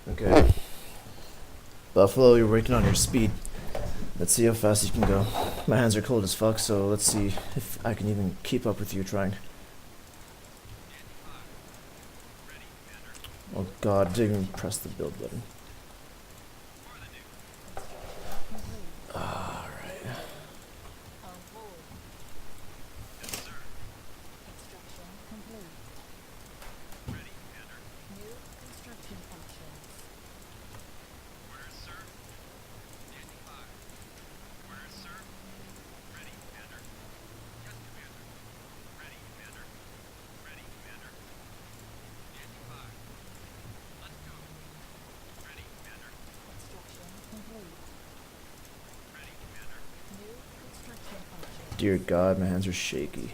Okay. Buffalo, you're working on your speed. Let's see how fast you can go. My hands are cold as fuck, so let's see if I can even keep up with you trying. Oh god, didn't even press the build button. Alright. Dear god, my hands are shaky.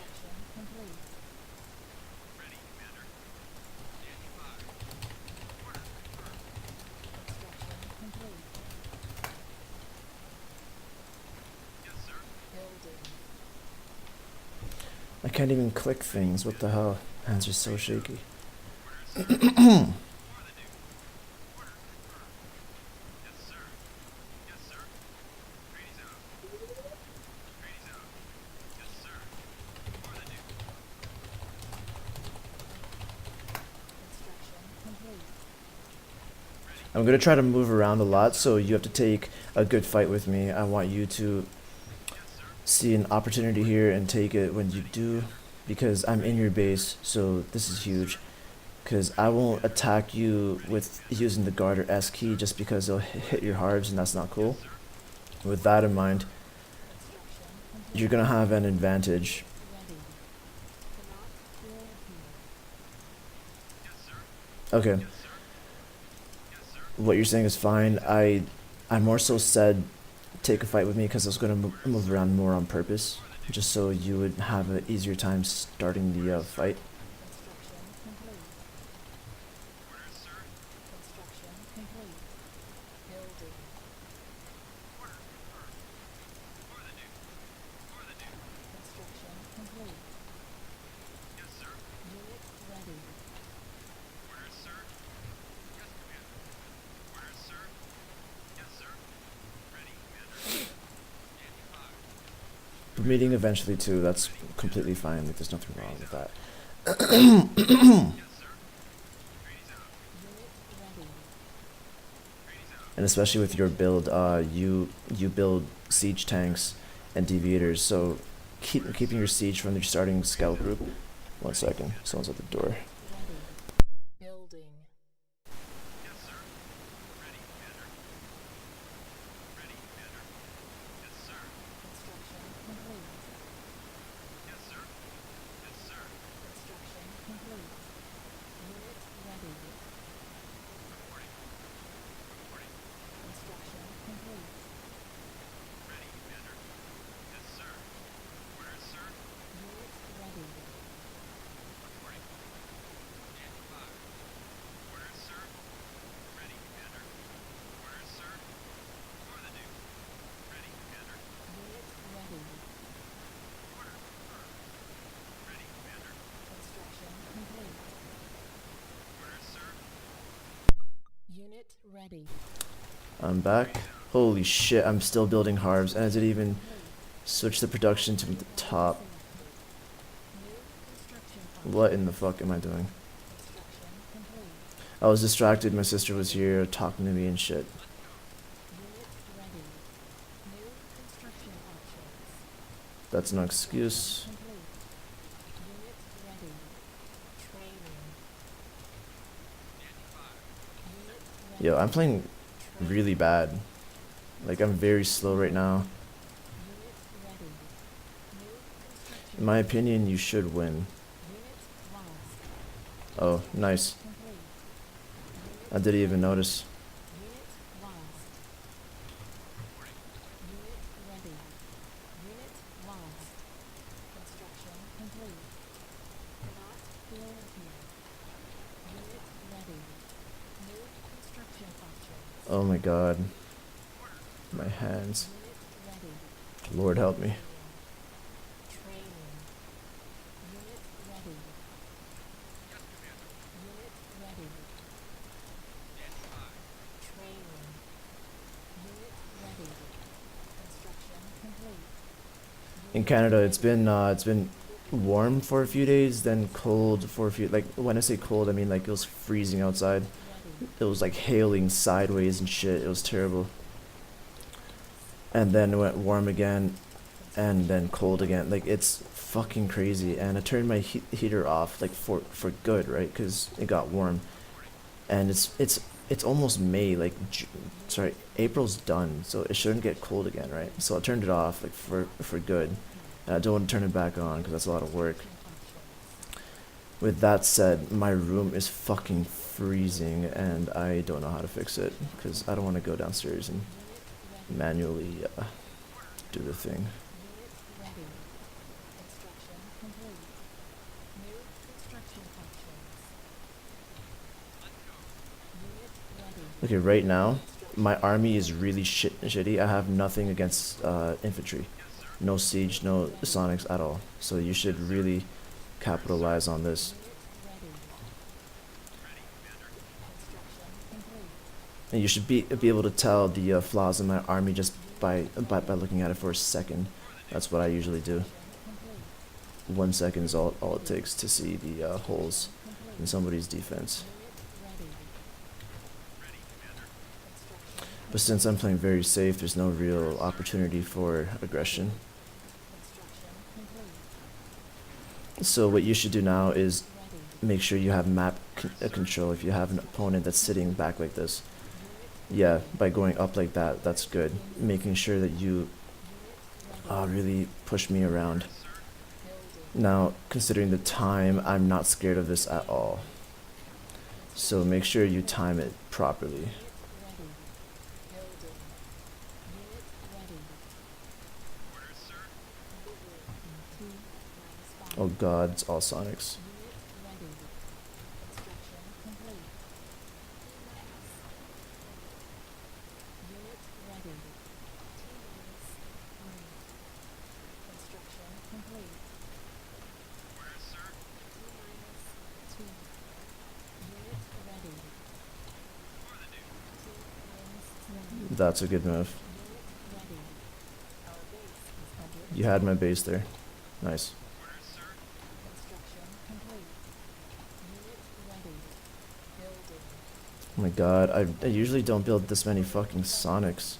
I can't even click things, what the hell? Hands are so shaky. I'm gonna try to move around a lot, so you have to take a good fight with me. I want you to see an opportunity here and take it when you do, because I'm in your base, so this is huge. Because I won't attack you with using the guard or S key just because they'll hit your harbs, and that's not cool. With that in mind, you're gonna have an advantage. Okay. What you're saying is fine. I more so said take a fight with me because I was gonna move around more on purpose, just so you would have an easier time starting the fight. We're meeting eventually too. That's completely fine. Like, there's nothing wrong with that. And especially with your build, you build siege tanks and deviators, so keeping your siege from your starting scout group. 1 second, someone's at the door. Unit ready. I'm back. Holy shit, I'm still building harbs, and I didn't even switch the production to the top. What in the fuck am I doing? I was distracted, my sister was here talking to me and shit. That's no excuse. Yo, I'm playing really bad. Like, I'm very slow right now. In my opinion, you should win. Oh, nice. I didn't even notice. Oh my god. My hands. Lord help me. In Canada, it's been warm for a few days, then cold for a few. Like when I say cold, I mean like it was freezing outside. It was like hailing sideways and shit. It was terrible. And then it went warm again, and then cold again. Like it's fucking crazy. And I turned my heater off like for good, right? Because it got warm. And it's almost May. Like sorry, April's done, so it shouldn't get cold again, right? So I turned it off like for good. And I don't want to turn it back on because that's a lot of work. With that said, my room is fucking freezing, and I don't know how to fix it because I don't want to go downstairs and manually do the thing. Okay, right now, my army is really shitty. I have nothing against infantry. No siege, no sonics at all. So you should really capitalize on this. And you should be able to tell the flaws in my army just by looking at it for a second. That's what I usually do. 1 second is all it takes to see the holes in somebody's defense. But since I'm playing very safe, there's no real opportunity for aggression. So what you should do now is make sure you have map control if you have an opponent that's sitting back like this. Yeah, by going up like that, that's good. Making sure that you really push me around. Now, considering the time, I'm not scared of this at all. So make sure you time it properly. Oh god, it's all Sonics. That's a good move. You had my base there. Nice. Oh my god, I usually don't build this many fucking Sonics.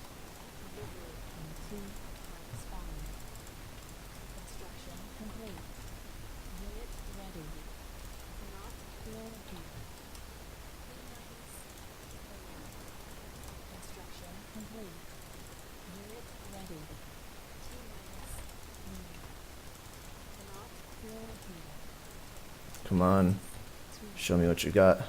Come on, show me what you got.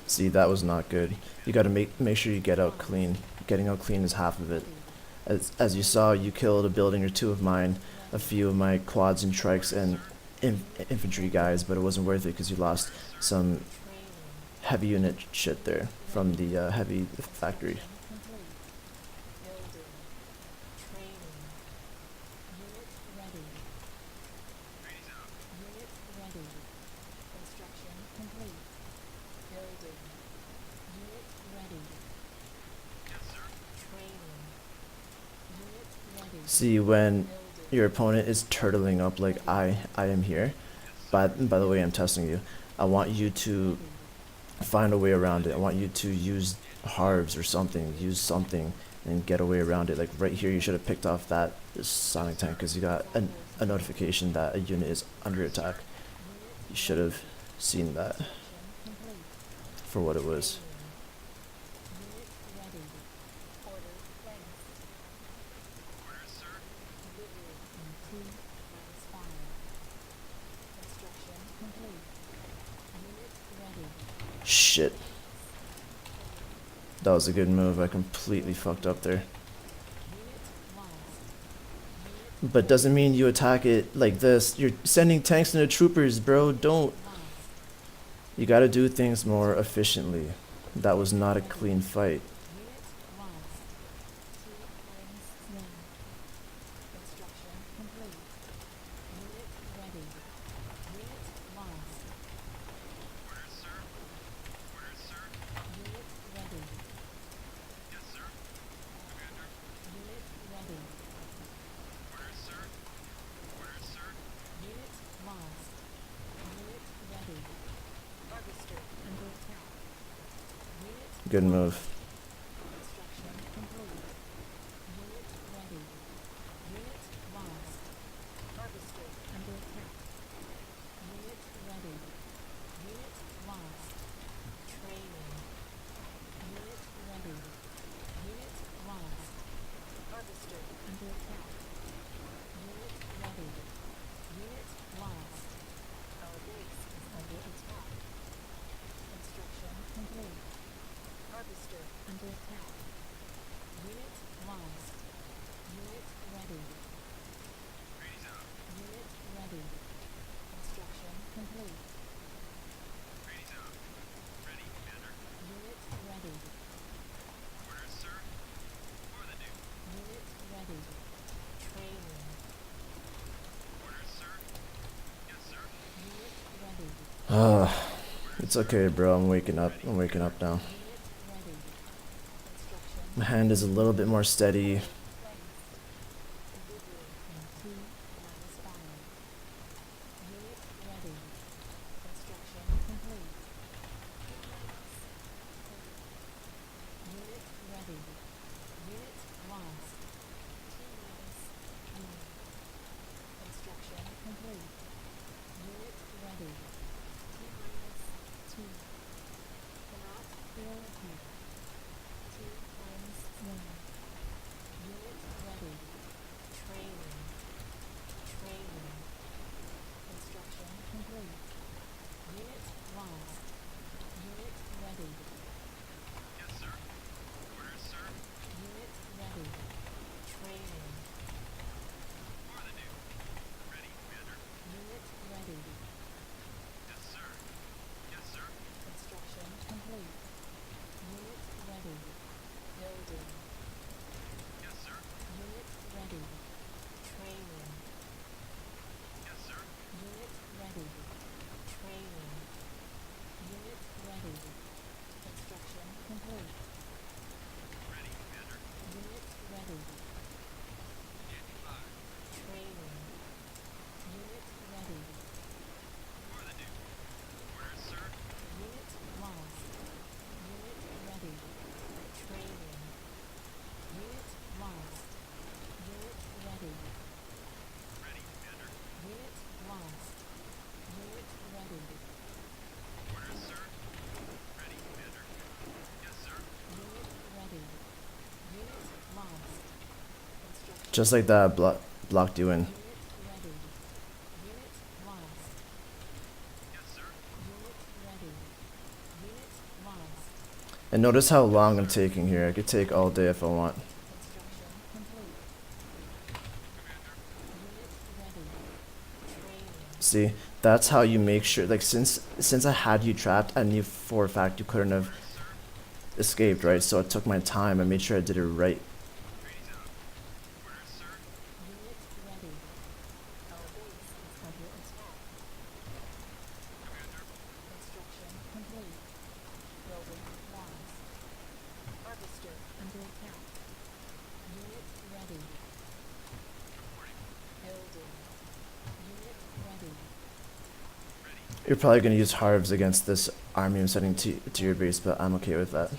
See, that was not good. You gotta make sure you get out clean. Getting out clean is half of it. As you saw, you killed a building or two of mine, a few of my quads and trikes and infantry guys, but it wasn't worth it because you lost some heavy unit shit there from the heavy factory. See, when your opponent is turtling up like I am here, by the way, I'm testing you. I want you to find a way around it. I want you to use harves or something, use something and get a way around it. Like right here, you should have picked off that sonic tank because you got a notification that a unit is under attack. You should have seen that for what it was. shit. That was a good move. I completely fucked up there. But doesn't mean you attack it like this. You're sending tanks into troopers, bro. Don't. You gotta do things more efficiently. That was not a clean fight. Good move. It's okay, bro. I'm waking up. I'm waking up now. My hand is a little bit more steady. Just like that, blocked you in. And notice how long I'm taking here. I could take all day if I want. See, that's how you make sure, like, since I had you trapped, I knew for a fact you couldn't have escaped, right? So I took my time. I made sure I did it right. You're probably going to use Harvs against this army I'm sending to your base, but I'm okay with that.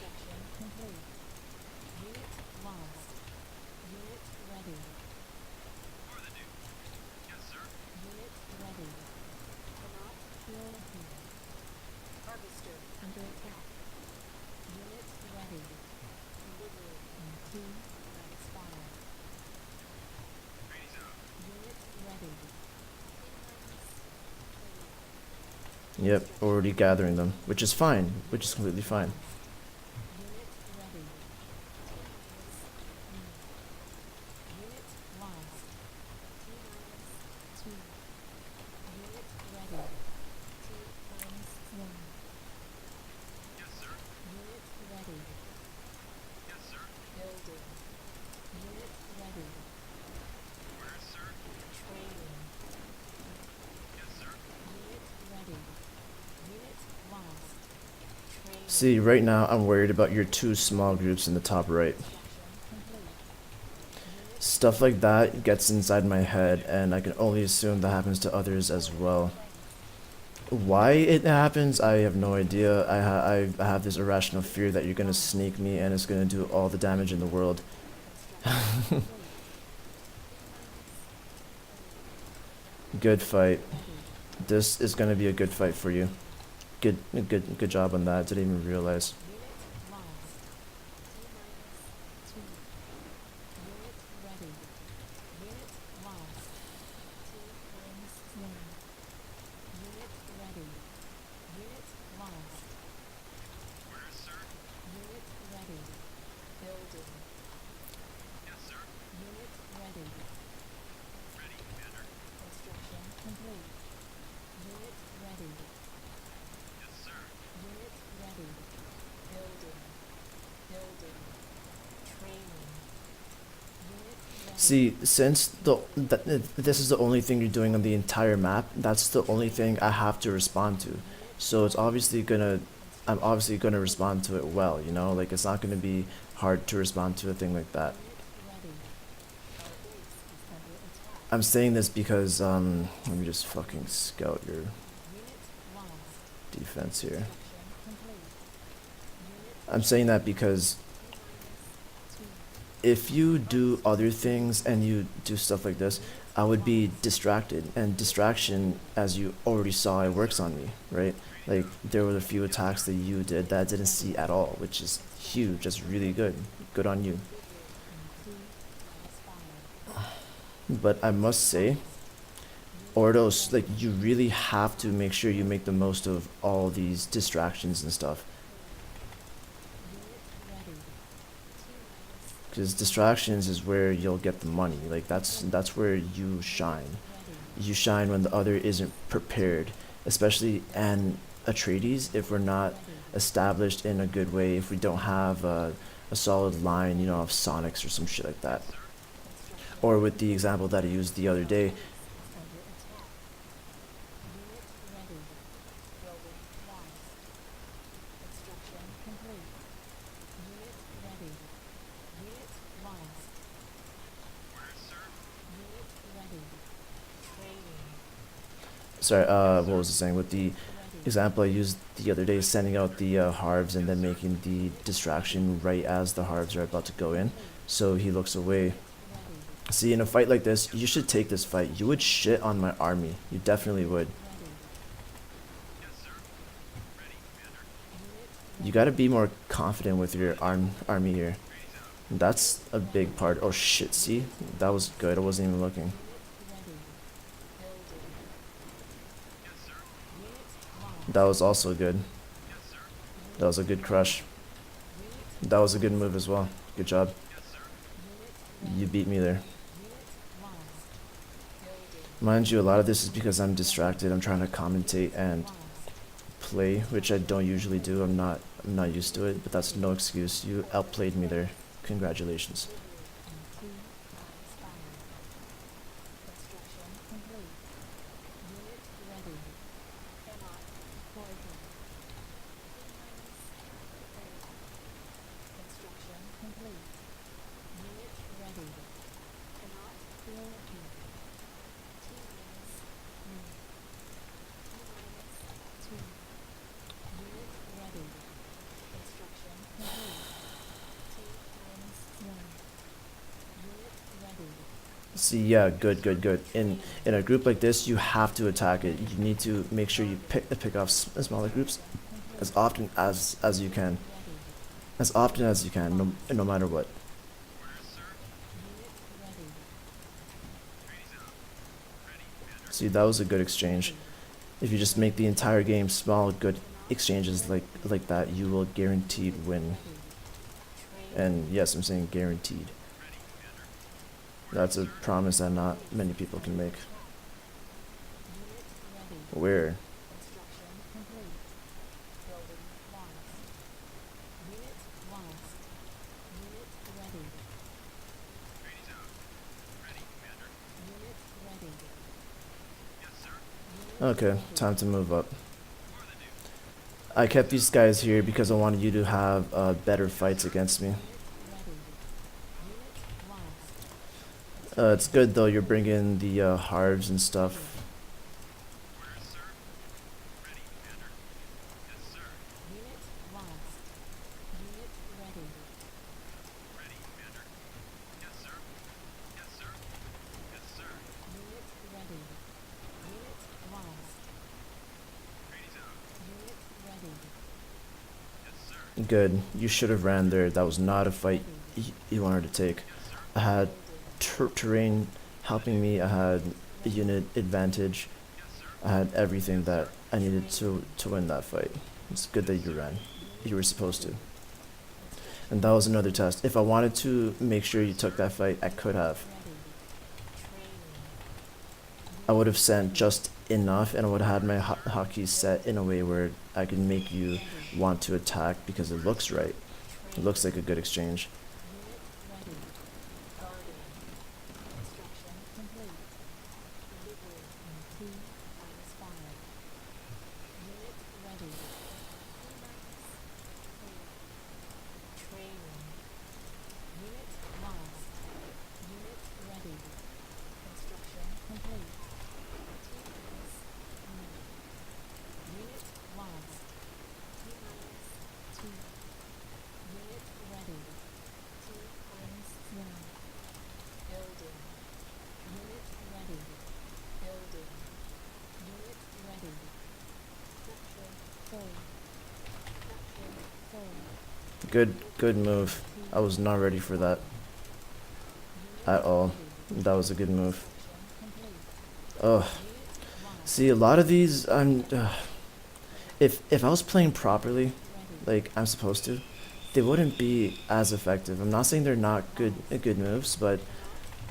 Yep, already gathering them, which is fine, which is completely fine. Unit ready. Unit lost. T-2. Unit ready. T-1. Unit ready. Building. Unit ready. Training. Unit ready. Unit lost. Training. See, right now I'm worried about your two small groups in the top right. Complete. Stuff like that gets inside my head, and I can only assume that happens to others as well. Why it happens, I have no idea. I have this irrational fear that you're gonna sneak me and it's gonna do all the damage in the world. Good fight. This is gonna be a good fight for you. Good job on that. Didn't even realize. Unit lost. T-2. Unit ready. Unit lost. T-1. Unit ready. Unit lost. Unit ready. Building. Unit ready. Construction complete. Unit ready. Unit ready. Building. Building. Training. Unit ready. See, since this is the only thing you're doing on the entire map, that's the only thing I have to respond to. So it's obviously gonna, I'm obviously gonna respond to it well, you know? Like, it's not gonna be hard to respond to a thing like that. Ready. Our base is under attack. I'm saying this because, let me just fucking scout your Unit lost. defense here. Construction complete. Unit I'm saying that because 2. if you do other things and you do stuff like this, I would be distracted. And distraction, as you already saw, it works on me, right? Like, there were a few attacks that you did that I didn't see at all, which is huge. That's really good. Good on you. Include as fire. But I must say, Ordos, like, you really have to make sure you make the most of all these distractions and stuff. Unit ready. Because distractions is where you'll get the money. Like, that's where you shine. Ready. You shine when the other isn't prepared, especially and Atreides, if we're not established in a good way, if we don't have a solid line, you know, of Sonics or some shit like that. Construction Or with the example that I used the other day, under attack. Unit ready. Building lost. Construction complete. Unit ready. Unit lost. Unit ready. Training. sorry, what was I saying? With the Ready. example I used the other day, sending out the Harvs and then making the distraction right as the Harvs are about to go in, so he looks away. Ready. See, in a fight like this, you should take this fight. You would shit on my army. You definitely would. Ready. You gotta be more confident with your army here. That's a big part. Oh shit, see? That was good. I wasn't even looking. Ready. Building. Unit lost. That was also good. That was a good crush. Unit That was a good move as well. Good job. unit You beat me there. unit lost. Building. Mind you, a lot of this is because I'm distracted. I'm trying to commentate and Lost. play, which I don't usually do. I'm not used to it, but that's no excuse. You outplayed me there. Congratulations. Include as fire. Construction complete. Unit ready. Cannot poison. Construction complete. Unit ready. Cannot fill here. T-2. Unit ready. Construction complete. T-1. Unit ready. See, yeah, good. In a group like this, you have to attack it. You need to make sure you pick off smaller groups as often as you can, Ready. as often as you can, no matter what. Unit ready. See, that was a good exchange. If you just make the entire game small, good exchanges like that, you will guaranteed win. And yes, I'm saying guaranteed. That's a promise that not many people can make. Where? Okay, time to move up. I kept these guys here because I wanted you to have better fights against me. It's good though, you're bringing the harves and stuff. Good. You should have ran there. That was not a fight you wanted to take. I had terrain helping me. I had a unit advantage. I had everything that I needed to win that fight. It's good that you ran. You were supposed to. And that was another test. If I wanted to make sure you took that fight, I could have. I would have sent just enough, and I would have had my hotkey set in a way where I could make you want to attack because it looks right. It looks like a good exchange. Good move. I was not ready for that at all. That was a good move. Ugh. See, a lot of these, if I was playing properly, like I'm supposed to, they wouldn't be as effective. I'm not saying they're not good moves, but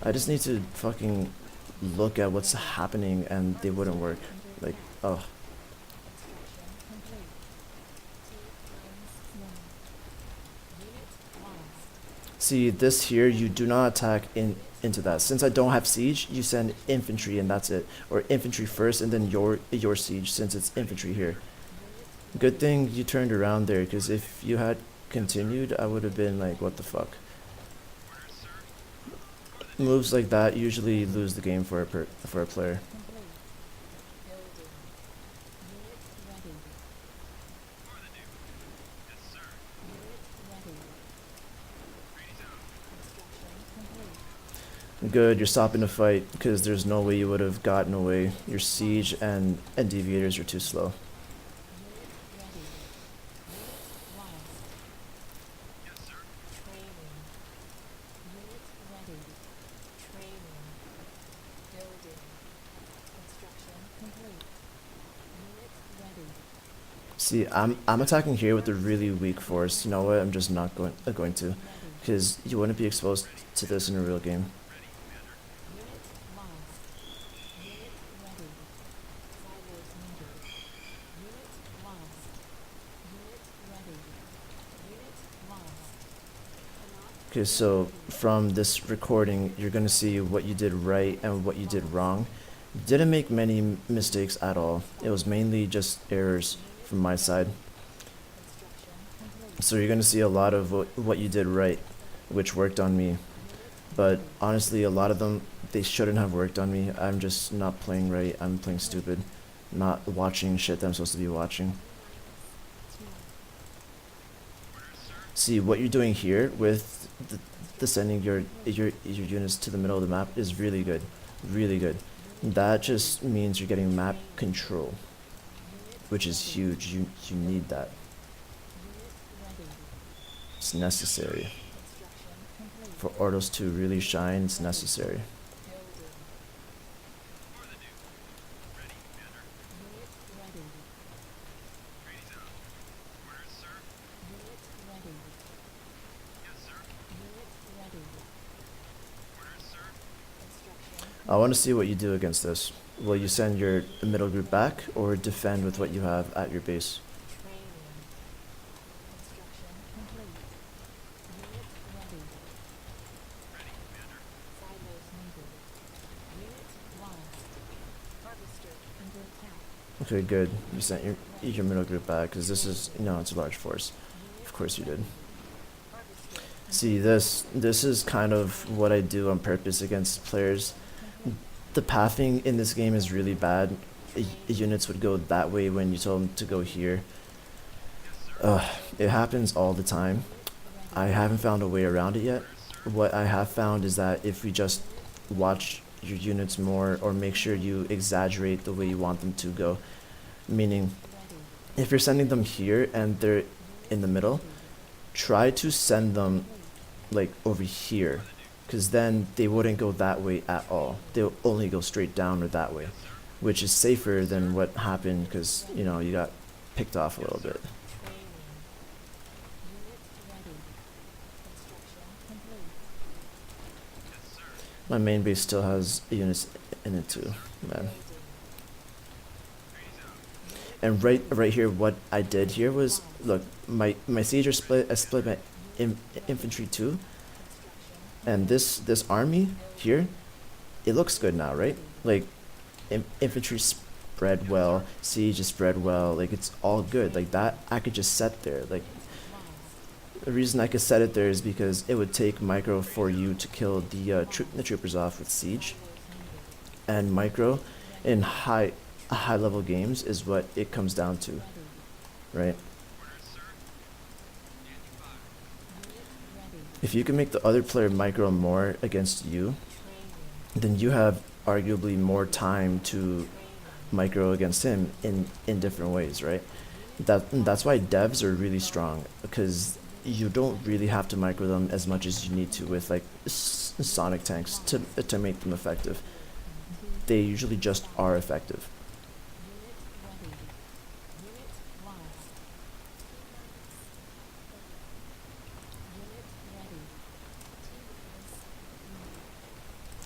I just need to fucking look at what's happening and they wouldn't work. Like, oh. See, this here, you do not attack into that. Since I don't have siege, you send infantry and that's it. Or infantry first and then your siege since it's infantry here. Good thing you turned around there, because if you had continued, I would have been like, what the fuck. Moves like that usually lose the game for a player. Good, you're stopping the fight, because there's no way you would have gotten away. Your siege and deviators are too slow. See, I'm attacking here with a really weak force. You know what? I'm just not going to, because you wouldn't be exposed to this in a real game. Okay, so from this recording, you're gonna see what you did right and what you did wrong. You didn't make many mistakes at all. It was mainly just errors from my side. So you're gonna see a lot of what you did right, which worked on me. But honestly, a lot of them, they shouldn't have worked on me. I'm just not playing right. I'm playing stupid. Not watching shit that I'm supposed to be watching. See, what you're doing here with the sending your units to the middle of the map is really good. Really good. That just means you're getting map control, which is huge. You need that. It's necessary. For Ordos to really shine, it's necessary. I want to see what you do against this. Will you send your middle group back or defend with what you have at your base? Okay, good. You sent your middle group back because this is, it's a large force. Of course you did. See, this is kind of what I do on purpose against players. The pathing in this game is really bad. Units would go that way when you told them to go here. It happens all the time. I haven't found a way around it yet. What I have found is that if we just watch your units more or make sure you exaggerate the way you want them to go, meaning if you're sending them here and they're in the middle, try to send them like over here, because then they wouldn't go that way at all. They'll only go straight down or that way, which is safer than what happened because you got picked off a little bit. My main base still has units in it too, man. And right here, what I did here was, look, my siege are split. I split my infantry too, and this army here, it looks good now, right? Like, infantry spread well, siege is spread well, like it's all good. Like that, I could just set there. Like the reason I could set it there is because it would take micro for you to kill the troopers off with siege, and micro in high level games is what it comes down to, right? If you can make the other player micro more against you, then you have arguably more time to micro against him in different ways, right? That's why devs are really strong, because you don't really have to micro them as much as you need to with like sonic tanks to make them effective. They usually just are effective.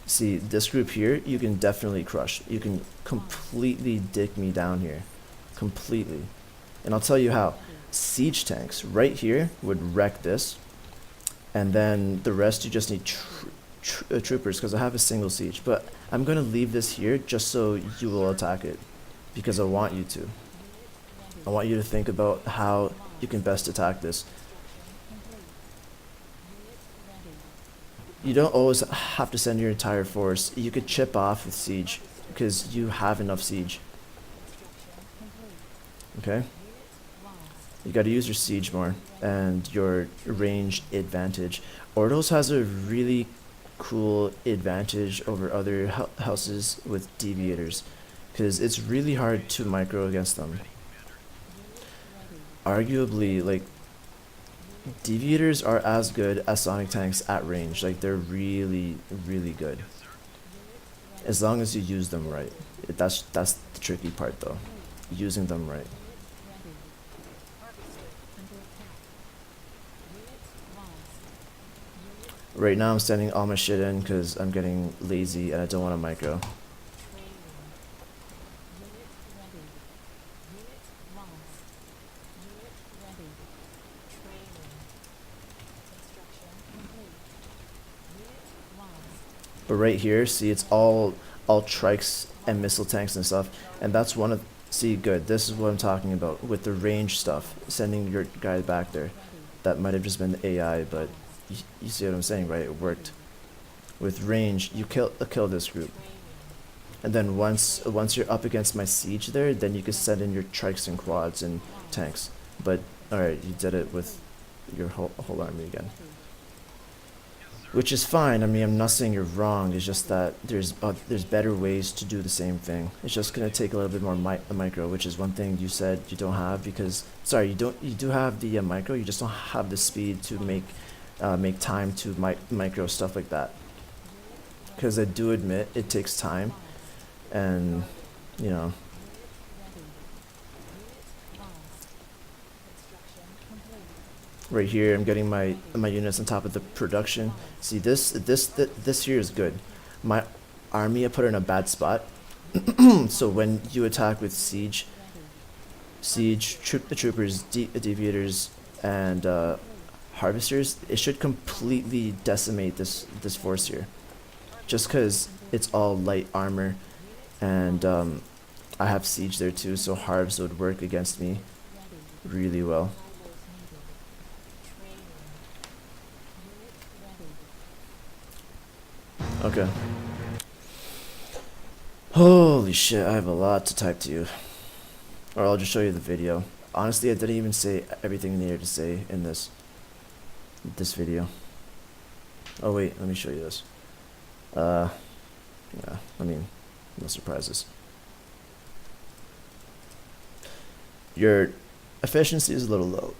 See, this group here, you can definitely crush. You can completely dick me down here. Completely. And I'll tell you how. Siege tanks right here would wreck this. And then the rest you just need troopers, because I have a single siege. But I'm going to leave this here just so you will attack it. Because I want you to. I want you to think about how you can best attack this. You don't always have to send your entire force. You could chip off with siege because you have enough siege. Okay? You got to use your siege more and your ranged advantage. Ordos has a really cool advantage over other houses with deviators because it's really hard to micro against them. Arguably, like, deviators are as good as sonic tanks at range. Like, they're really, really good. As long as you use them right. That's the tricky part though. Using them right. Right now I'm sending all my shit in because I'm getting lazy and I don't want to micro. But right here, see, it's all trikes and missile tanks and stuff, and that's one of, see, good, this is what I'm talking about with the range stuff, sending your guy back there. That might have just been the AI, but you see what I'm saying, right? It worked. With range, you kill this group, and then once you're up against my siege there, then you can send in your trikes and quads and tanks. But all right, you did it with your whole army again. Which is fine. I mean, I'm not saying you're wrong. It's just that there's better ways to do the same thing. It's just gonna take a little bit more micro, which is one thing you said you don't have because, sorry, you do have the micro. You just don't have the speed to make time to micro stuff like that. Because I do admit it takes time, and you know. Right here, I'm getting my units on top of the production. See, this here is good. army I put in a bad spot. So when you attack with troopers, deviators, and harvesters, it should completely decimate this force here. Just because it's all light armor, and I have siege there too, so harvs would work against me really well. Okay. Holy shit, I have a lot to type to you. Or I'll just show you the video. Honestly, I didn't even say everything I needed to say in this video. Oh wait, let me show you this. Yeah, I mean, no surprises. Your efficiency is a little low.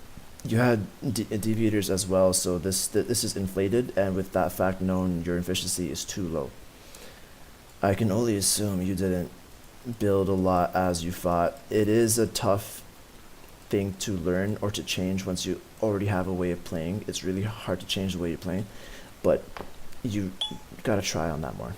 You had deviators as well, so this is inflated, and with that fact known, your efficiency is too low. I can only assume you didn't build a lot as you fought. It is a tough thing to learn or to change once you already have a way of playing. It's really hard to change the way you're playing, but you gotta try on that more.